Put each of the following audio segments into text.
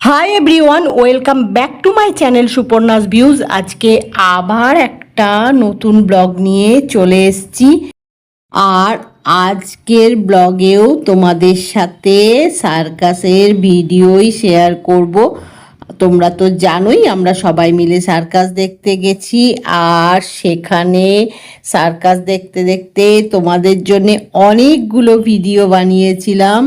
Hi everyone, welcome back to my channel Suparna's views. আজকে আবার একটা নতুন ব্লগ নিয়ে চলে এসেছি। আর আজকের ব্লগেও তোমাদের সাথে সার্কাসের ভিডিওই শেয়ার করব। তোমরা তো জানোই আমরা সবাই মিলে সার্কাস দেখতে গেছি, আর সেখানে সার্কাস দেখতে দেখতে তোমাদের জন্য অনেকগুলো ভিডিও বানিয়েছিলাম,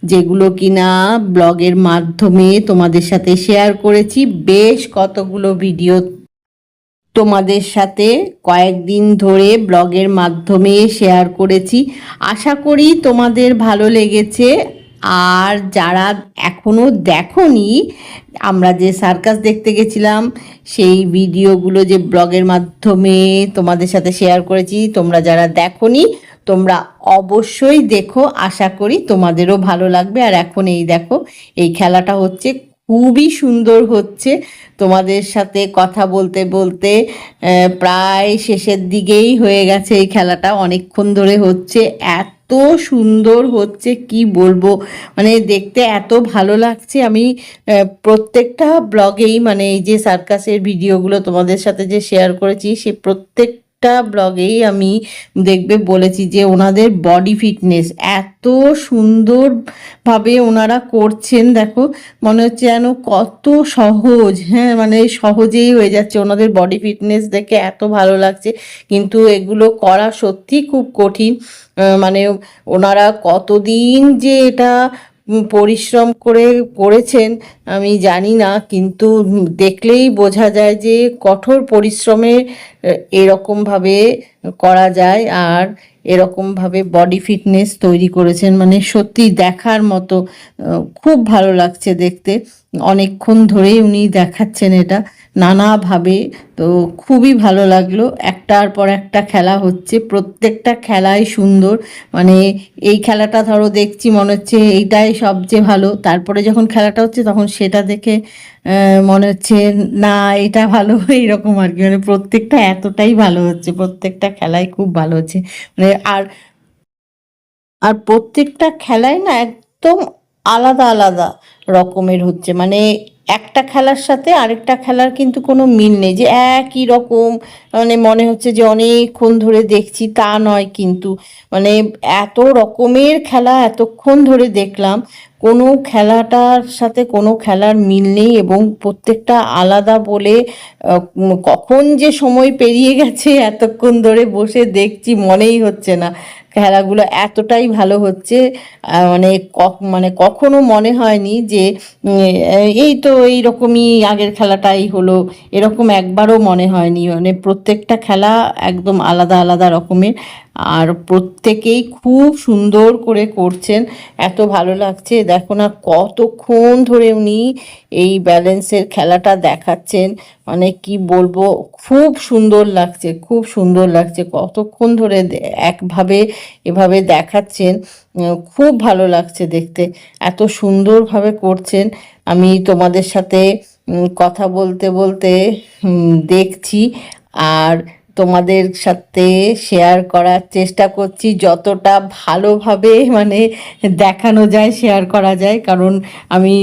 যেগুলো কিনা ব্লগের মাধ্যমে তোমাদের সাথে শেয়ার করেছি। বেশ কতগুলো ভিডিও তোমাদের সাথে কয়েকদিন ধরে ব্লগের মাধ্যমে শেয়ার করেছি। আশা করি তোমাদের ভালো লেগেছে। আর যারা এখনও দেখোনি, আমরা যে সার্কাস দেখতে গেছিলাম সেই ভিডিওগুলো যে ব্লগের মাধ্যমে তোমাদের সাথে শেয়ার করেছি, তোমরা যারা দেখোনি তোমরা অবশ্যই দেখো। আশা করি তোমাদেরও ভালো লাগবে। আর এখন এই দেখো, এই খেলাটা হচ্ছে, খুবই সুন্দর হচ্ছে। তোমাদের সাথে কথা বলতে বলতে প্রায় শেষের দিকেই হয়ে গেছে। এই খেলাটা অনেকক্ষণ ধরে হচ্ছে, এত সুন্দর হচ্ছে কি বলবো, মানে দেখতে এত ভালো লাগছে। আমি প্রত্যেকটা ব্লগেই, মানে এই যে সার্কাসের ভিডিওগুলো তোমাদের সাথে যে শেয়ার করেছি, সে প্রত্যেকটা ব্লগেই আমি দেখবে বলেছি যে ওনাদের বডি ফিটনেস এত সুন্দরভাবে ওনারা করছেন। দেখো, মনে হচ্ছে যেন কত সহজ, হ্যাঁ, মানে সহজেই হয়ে যাচ্ছে। ওনাদের বডি ফিটনেস দেখে এত ভালো লাগছে, কিন্তু এগুলো করা সত্যি খুব কঠিন। মানে ওনারা কতদিন যে এটা পরিশ্রম করে করেছেন আমি জানি না, কিন্তু দেখলেই বোঝা যায় যে কঠোর পরিশ্রমে এরকমভাবে করা যায়। আর এরকমভাবে বডি ফিটনেস তৈরি করেছেন, মানে সত্যি দেখার মতো। খুব ভালো লাগছে দেখতে। অনেকক্ষণ ধরেই উনি দেখাচ্ছেন এটা নানাভাবে, তো খুবই ভালো লাগলো। একটার পর একটা খেলা হচ্ছে, প্রত্যেকটা খেলাই সুন্দর। মানে এই খেলাটা ধরো দেখছি, মনে হচ্ছে এইটাই সবচেয়ে ভালো, তারপরে যখন খেলাটা হচ্ছে তখন সেটা দেখে মনে হচ্ছে না এটা ভালো, এইরকম আর কি। মানে প্রত্যেকটা এতটাই ভালো হচ্ছে, প্রত্যেকটা খেলাই খুব ভালো হচ্ছে। মানে আর আর প্রত্যেকটা খেলাই না একদম আলাদা আলাদা রকমের হচ্ছে। মানে একটা খেলার সাথে আরেকটা খেলার কিন্তু কোনো মিল নেই যে একই রকম, মানে মনে হচ্ছে যে অনেকক্ষণ ধরে দেখছি, তা নয় কিন্তু। মানে এত রকমের খেলা এতক্ষণ ধরে দেখলাম, কোনো খেলাটার সাথে কোনো খেলার মিল নেই, এবং প্রত্যেকটা আলাদা বলে কখন যে সময় পেরিয়ে গেছে এতক্ষণ ধরে বসে দেখছি মনেই হচ্ছে না। খেলাগুলো এতটাই ভালো হচ্ছে, মানে মানে কখনো মনে হয়নি যে এই তো এইরকমই আগের খেলাটাই হলো, এরকম একবারও মনে হয়নি। মানে প্রত্যেকটা খেলা একদম আলাদা আলাদা রকমের, আর প্রত্যেকেই খুব সুন্দর করে করছেন। এত ভালো লাগছে, দেখো না কতক্ষণ ধরে উনি এই ব্যালেন্সের খেলাটা দেখাচ্ছেন। মানে কি বলবো, খুব সুন্দর লাগছে, খুব সুন্দর লাগছে। কতক্ষণ ধরে একভাবে এভাবে দেখাচ্ছেন, খুব ভালো লাগছে দেখতে। এত সুন্দরভাবে করছেন। আমি তোমাদের সাথে কথা বলতে বলতে দেখছি, আর তোমাদের সাথে শেয়ার করার চেষ্টা করছি যতটা ভালোভাবে মানে দেখানো যায়, শেয়ার করা যায়। কারণ আমি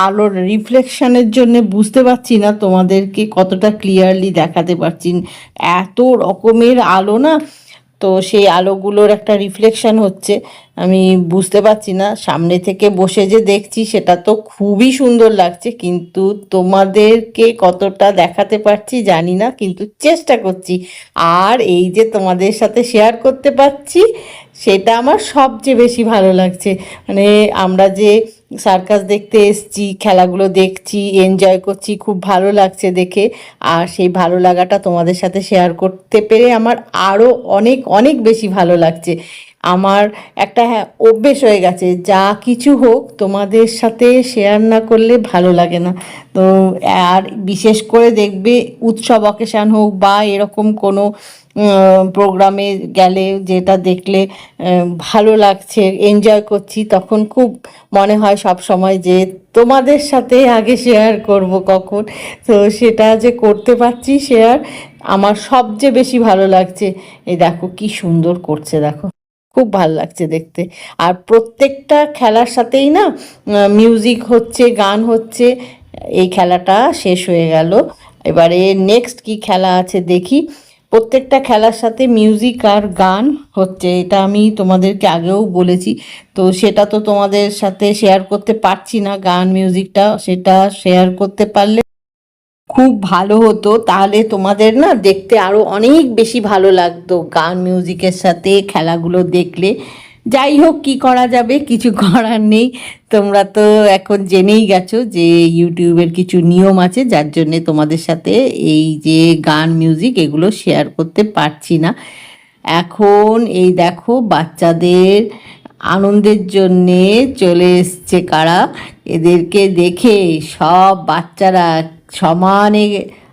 আলোর রিফ্লেকশনের জন্য বুঝতে পারছি না তোমাদেরকে কতটা ক্লিয়ারলি দেখাতে পারছি। এত রকমের আলো না, তো সেই আলোগুলোর একটা রিফ্লেকশন হচ্ছে, আমি বুঝতে পারছি না। সামনে থেকে বসে যে দেখছি সেটা তো খুবই সুন্দর লাগছে, কিন্তু তোমাদেরকে কতটা দেখাতে পারছি জানি না, কিন্তু চেষ্টা করছি। আর এই যে তোমাদের সাথে শেয়ার করতে পারছি, সেটা আমার সবচেয়ে বেশি ভালো লাগছে। মানে আমরা যে সার্কাস দেখতে এসছি, খেলাগুলো দেখছি, এনজয় করছি, খুব ভালো লাগছে দেখে। আর সেই ভালো লাগাটা তোমাদের সাথে শেয়ার করতে পেরে আমার আরও অনেক অনেক বেশি ভালো লাগছে। আমার একটা অভ্যেস হয়ে গেছে, যা কিছু হোক তোমাদের সাথে শেয়ার না করলে ভালো লাগে না। তো আর বিশেষ করে দেখবে উৎসব অকেশান হোক বা এরকম কোনো প্রোগ্রামে গেলে যেটা দেখলে ভালো লাগছে, এনজয় করছি, তখন খুব মনে হয় সব সময় যে তোমাদের সাথে আগে শেয়ার করব কখন। তো সেটা যে করতে পারছি শেয়ার, আমার সবচেয়ে বেশি ভালো লাগছে। এই দেখো কি সুন্দর করছে, দেখো খুব ভাল লাগছে দেখতে। আর প্রত্যেকটা খেলার সাথেই না মিউজিক হচ্ছে, গান হচ্ছে। এই খেলাটা শেষ হয়ে গেল, এবারে নেক্সট কি খেলা আছে দেখি। প্রত্যেকটা খেলার সাথে মিউজিক আর গান হচ্ছে, এটা আমি তোমাদেরকে আগেও বলেছি। তো সেটা তো তোমাদের সাথে শেয়ার করতে পারছি না, গান মিউজিকটা, সেটা শেয়ার করতে পারলে খুব ভালো হতো, তাহলে তোমাদের না দেখতে আরও অনেক বেশি ভালো লাগতো গান মিউজিকের সাথে খেলাগুলো দেখলে। যাই হোক, কি করা যাবে, কিছু করার নেই। তোমরা তো এখন জেনেই গেছো যে ইউটিউবের কিছু নিয়ম আছে, যার জন্যে তোমাদের সাথে এই যে গান মিউজিক এগুলো শেয়ার করতে পারছি না। এখন এই দেখো বাচ্চাদের আনন্দের জন্যে চলে এসছে কারা, এদেরকে দেখে সব বাচ্চারা সমানে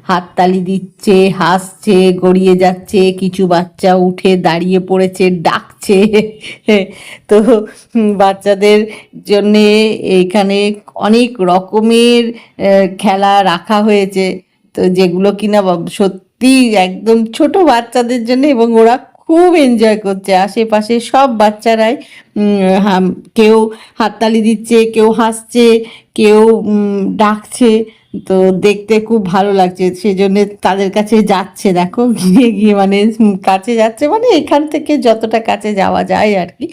হাততালি দিচ্ছে, হাসছে, গড়িয়ে যাচ্ছে, কিছু বাচ্চা উঠে দাঁড়িয়ে পড়েছে, ডাকছে। তো বাচ্চাদের জন্যে এইখানে অনেক রকমের খেলা রাখা হয়েছে, তো যেগুলো কিনা সত্যি একদম ছোট বাচ্চাদের জন্য, এবং ওরা খুব এনজয় করছে। আশেপাশে সব বাচ্চারাই কেউ হাততালি দিচ্ছে, কেউ হাসছে, কেউ ডাকছে। তো দেখতে খুব ভালো লাগছে, সেজন্য তাদের কাছে যাচ্ছে, দেখো গিয়ে গিয়ে মানে কাছে যাচ্ছে, মানে এখান থেকে যতটা কাছে যাওয়া যায় আর কি,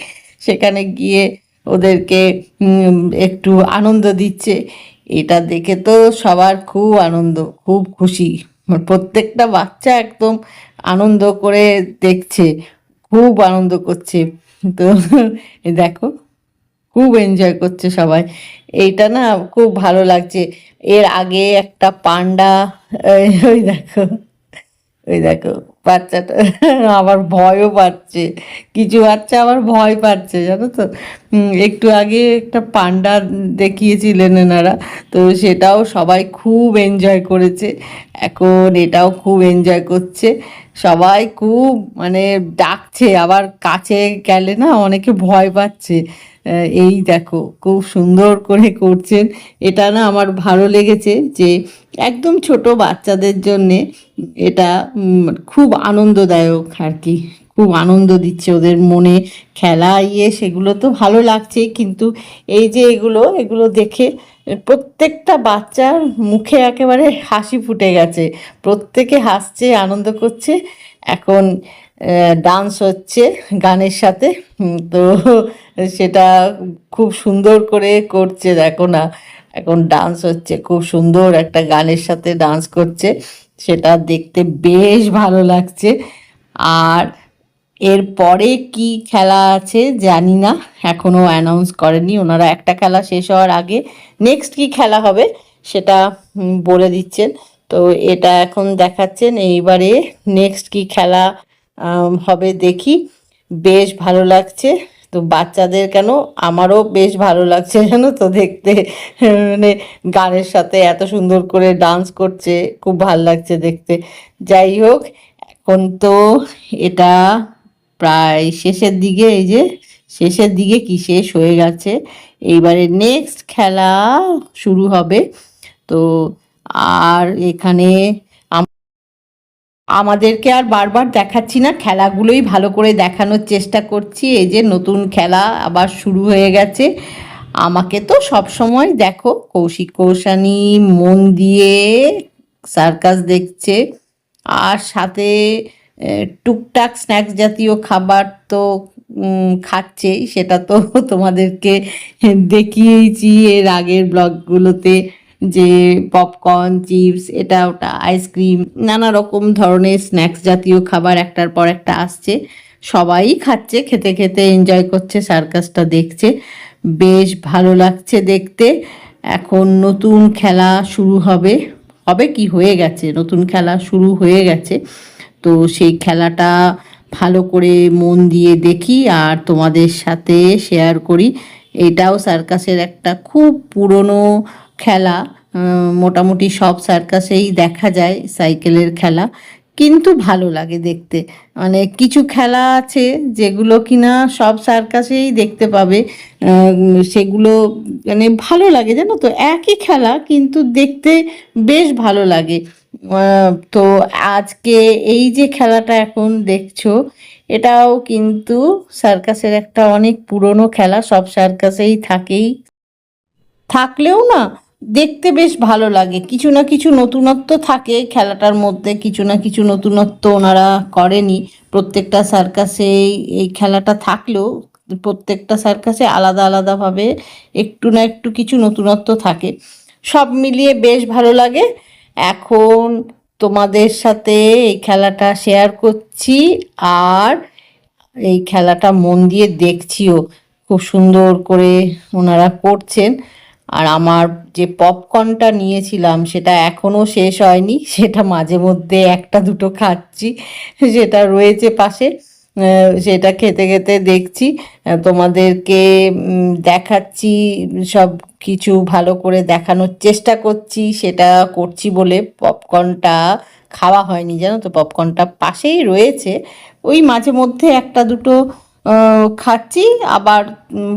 সেখানে গিয়ে ওদেরকে একটু আনন্দ দিচ্ছে। এটা দেখে তো সবার খুব আনন্দ, খুব খুশি, প্রত্যেকটা বাচ্চা একদম আনন্দ করে দেখছে, খুব আনন্দ করছে। তো দেখো খুব এনজয় করছে সবাই, এইটা না খুব ভালো লাগছে। এর আগে একটা পান্ডা, ওই দেখো, ওই দেখো বাচ্চাটা আবার ভয়ও পাচ্ছে, কিছু বাচ্চা আবার ভয় পাচ্ছে, জানো তো। একটু আগে একটা পান্ডা দেখিয়েছিলেন এনারা, তো সেটাও সবাই খুব এনজয় করেছে। এখন এটাও খুব এনজয় করছে, সবাই খুব মানে ডাকছে, আবার কাছে গেলে না অনেকে ভয় পাচ্ছে। এই দেখো খুব সুন্দর করে করছেন, এটা না আমার ভালো লেগেছে যে একদম ছোট বাচ্চাদের জন্যে এটা খুব আনন্দদায়ক আর কি, খুব আনন্দ দিচ্ছে ওদের মনে, খেলা সেগুলো তো ভালো লাগছেই, কিন্তু এই যে এগুলো এগুলো দেখে প্রত্যেকটা বাচ্চার মুখে একেবারে হাসি ফুটে গেছে, প্রত্যেকে হাসছে, আনন্দ করছে। এখন ডান্স হচ্ছে গানের সাথে, তো সেটা খুব সুন্দর করে করছে, দেখো না, এখন ডান্স হচ্ছে, খুব সুন্দর একটা গানের সাথে ডান্স করছে, সেটা দেখতে বেশ ভালো লাগছে। আর এরপরে কি খেলা আছে জানি না, এখনও অ্যানাউন্স করেনি ওনারা, একটা খেলা শেষ হওয়ার আগে নেক্সট কি খেলা হবে সেটা বলে দিচ্ছেন। তো এটা এখন দেখাচ্ছেন, এইবারে নেক্সট কি খেলা হবে দেখি। বেশ ভালো লাগছে, তো বাচ্চাদের কেন আমারও বেশ ভালো লাগছে জানো তো দেখতে, মানে গানের সাথে এত সুন্দর করে ডান্স করছে, খুব ভালো লাগছে দেখতে। যাই হোক, এখন তো এটা প্রায় শেষের দিকে, এই যে শেষের দিকে কি শেষ হয়ে গেছে, এইবারে নেক্সট খেলা শুরু হবে। তো আর এখানে আমাদেরকে আর বারবার দেখাচ্ছি না, খেলাগুলোই ভালো করে দেখানোর চেষ্টা করছি। এই যে নতুন খেলা আবার শুরু হয়ে গেছে, আমাকে তো সব সময় দেখো কৌশিক কৌশানী মন দিয়ে সার্কাস দেখছে, আর সাথে টুকটাক স্ন্যাক্স জাতীয় খাবার তো খাচ্ছেই, সেটা তো তোমাদেরকে দেখিয়েছি এর আগের ব্লগগুলোতে, যে পপকর্ন, চিপস, এটা ওটা, আইসক্রিম, নানা রকম ধরনের স্ন্যাক্স জাতীয় খাবার একটার পর একটা আসছে, সবাই খাচ্ছে, খেতে খেতে এনজয় করছে, সার্কাসটা দেখছে, বেশ ভালো লাগছে দেখতে। এখন নতুন খেলা শুরু হবে, হবে কি হয়ে গেছে, নতুন খেলা শুরু হয়ে গেছে। তো সেই খেলাটা ভালো করে মন দিয়ে দেখি আর তোমাদের সাথে শেয়ার করি। এটাও সার্কাসের একটা খুব পুরনো খেলা, মোটামুটি সব সার্কাসেই দেখা যায় সাইকেলের খেলা, কিন্তু ভালো লাগে দেখতে। মানে কিছু খেলা আছে যেগুলো কিনা সব সার্কাসেই দেখতে পাবে, সেগুলো মানে ভালো লাগে জানো তো, একই খেলা কিন্তু দেখতে বেশ ভালো লাগে। তো আজকে এই যে খেলাটা এখন দেখছো, এটাও কিন্তু সার্কাসের একটা অনেক পুরনো খেলা, সব সার্কাসেই থাকলেও না দেখতে বেশ ভালো লাগে। কিছু না কিছু নতুনত্ব থাকে খেলাটার মধ্যে, কিছু না কিছু নতুনত্ব ওনারা করেনি। প্রত্যেকটা সার্কাসে এই খেলাটা থাকলেও প্রত্যেকটা সার্কাসে আলাদা আলাদাভাবে একটু না একটু কিছু নতুনত্ব থাকে। সব মিলিয়ে বেশ ভালো লাগে। এখন তোমাদের সাথে এই খেলাটা শেয়ার করছি, আর এই খেলাটা মন দিয়ে দেখছিও। খুব সুন্দর করে ওনারা করছেন। আর আমার যে পপকর্নটা নিয়েছিলাম সেটা এখনও শেষ হয়নি, সেটা মাঝে মধ্যে একটা দুটো খাচ্ছি, সেটা রয়েছে পাশে। সেটা খেতে খেতে দেখছি, তোমাদেরকে দেখাচ্ছি, সব কিছু ভালো করে দেখানোর চেষ্টা করছি। সেটা করছি বলে পপকর্নটা খাওয়া হয়নি, জানো তো, পপকর্নটা পাশেই রয়েছে। ওই মাঝে মধ্যে একটা দুটো খাচ্ছি, আবার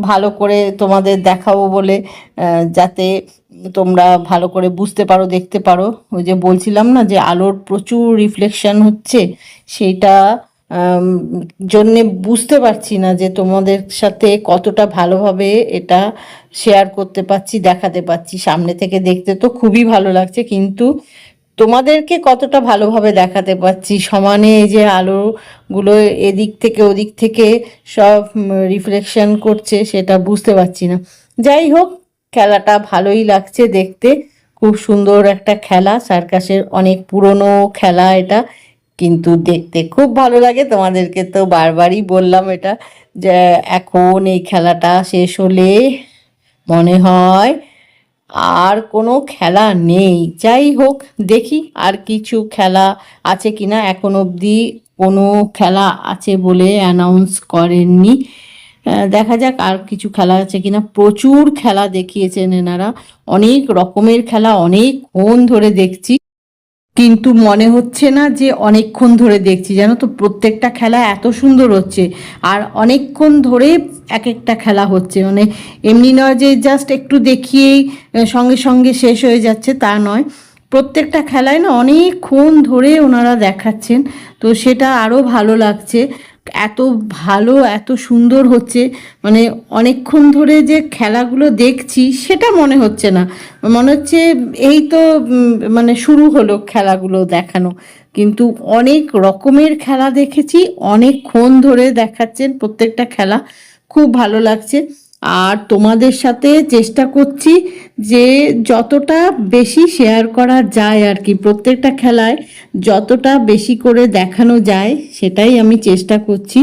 ভালো করে তোমাদের দেখাবো বলে, যাতে তোমরা ভালো করে বুঝতে পারো, দেখতে পারো। ওই যে বলছিলাম না যে আলোর প্রচুর রিফ্লেকশন হচ্ছে, সেইটা জন্যে বুঝতে পারছি না যে তোমাদের সাথে কতটা ভালোভাবে এটা শেয়ার করতে পারছি, দেখাতে পারছি। সামনে থেকে দেখতে তো খুবই ভালো লাগছে, কিন্তু তোমাদেরকে কতটা ভালোভাবে দেখাতে পারছি সমানে, এই যে আলোগুলো এদিক থেকে ওদিক থেকে সব রিফ্লেকশন করছে, সেটা বুঝতে পারছি না। যাই হোক, খেলাটা ভালোই লাগছে দেখতে। খুব সুন্দর একটা খেলা, সার্কাসের অনেক পুরনো খেলা এটা, কিন্তু দেখতে খুব ভালো লাগে। তোমাদেরকে তো বারবারই বললাম এটা, যে এখন এই খেলাটা শেষ হলে মনে হয় আর কোনো খেলা নেই। যাই হোক, দেখি আর কিছু খেলা আছে কিনা। এখন অবধি কোনো খেলা আছে বলে অ্যানাউন্স করেননি। দেখা যাক আর কিছু খেলা আছে কিনা। প্রচুর খেলা দেখিয়েছেন এনারা, অনেক রকমের খেলা, অনেকক্ষণ ধরে দেখছি, কিন্তু মনে হচ্ছে না যে অনেকক্ষণ ধরে দেখছি, জানো তো। প্রত্যেকটা খেলা এত সুন্দর হচ্ছে, আর অনেকক্ষণ ধরে এক একটা খেলা হচ্ছে। মানে এমনি নয় যে জাস্ট একটু দেখিয়েই সঙ্গে সঙ্গে শেষ হয়ে যাচ্ছে, তা নয়। প্রত্যেকটা খেলায় না অনেকক্ষণ ধরে ওনারা দেখাচ্ছেন, তো সেটা আরও ভালো লাগছে। এত ভালো, এত সুন্দর হচ্ছে, মানে অনেকক্ষণ ধরে যে খেলাগুলো দেখছি সেটা মনে হচ্ছে না। মনে হচ্ছে এই তো মানে শুরু হলো খেলাগুলো দেখানো, কিন্তু অনেক রকমের খেলা দেখেছি, অনেকক্ষণ ধরে দেখাচ্ছেন প্রত্যেকটা খেলা। খুব ভালো লাগছে। আর তোমাদের সাথে চেষ্টা করছি যে যতটা বেশি শেয়ার করা যায় আর কি, প্রত্যেকটা খেলায় যতটা বেশি করে দেখানো যায় সেটাই আমি চেষ্টা করছি।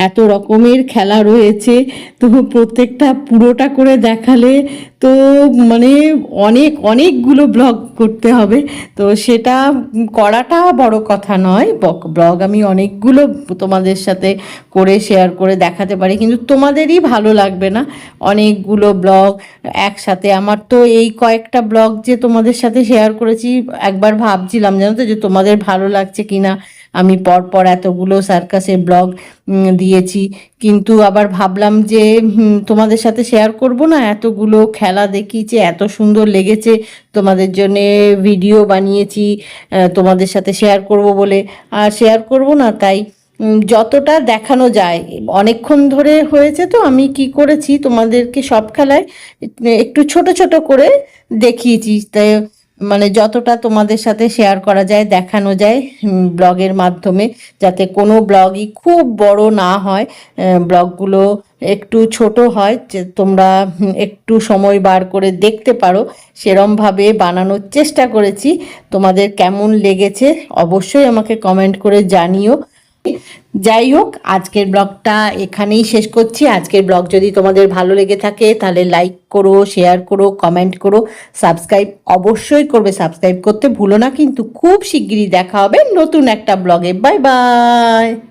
এত রকমের খেলা রয়েছে, তো প্রত্যেকটা পুরোটা করে দেখালে তো মানে অনেকগুলো ব্লগ করতে হবে, তো সেটা করাটা বড় কথা নয়। ব্লগ আমি অনেকগুলো তোমাদের সাথে করে শেয়ার করে দেখাতে পারি, কিন্তু তোমাদেরই ভালো লাগবে না অনেকগুলো ব্লগ একসাথে। আমার তো এই কয়েকটা ব্লগ যে তোমাদের সাথে শেয়ার করেছি, একবার ভাবছিলাম, জানো তো, যে তোমাদের ভালো লাগছে কিনা। আমি পরপর এতগুলো সার্কাসের ব্লগ দিয়েছি, কিন্তু আবার ভাবলাম যে তোমাদের সাথে শেয়ার করব না, এতগুলো খেলা দেখিয়েছি, এত সুন্দর লেগেছে, তোমাদের জন্যে ভিডিও বানিয়েছি তোমাদের সাথে শেয়ার করব বলে। আর শেয়ার করব না, তাই যতটা দেখানো যায়। অনেকক্ষণ ধরে হয়েছে, তো আমি কি করেছি, তোমাদেরকে সব খেলায় একটু ছোট ছোট করে দেখিয়েছি, তাই মানে যতটা তোমাদের সাথে শেয়ার করা যায়, দেখানো যায় ব্লগের মাধ্যমে, যাতে কোনো ব্লগই খুব বড় না হয়, ব্লগগুলো একটু ছোট হয়, যে তোমরা একটু সময় বার করে দেখতে পারো, সেরমভাবে বানানোর চেষ্টা করেছি। তোমাদের কেমন লেগেছে অবশ্যই আমাকে কমেন্ট করে জানিও। যাই হোক, আজকের ব্লগটা এখানেই শেষ করছি। আজকের ব্লগ যদি তোমাদের ভালো লেগে থাকে তাহলে লাইক করো, শেয়ার করো, কমেন্ট করো, সাবস্ক্রাইব অবশ্যই করবে। সাবস্ক্রাইব করতে ভুলো না কিন্তু। খুব শিগগিরই দেখা হবে নতুন একটা ব্লগে। Bye bye.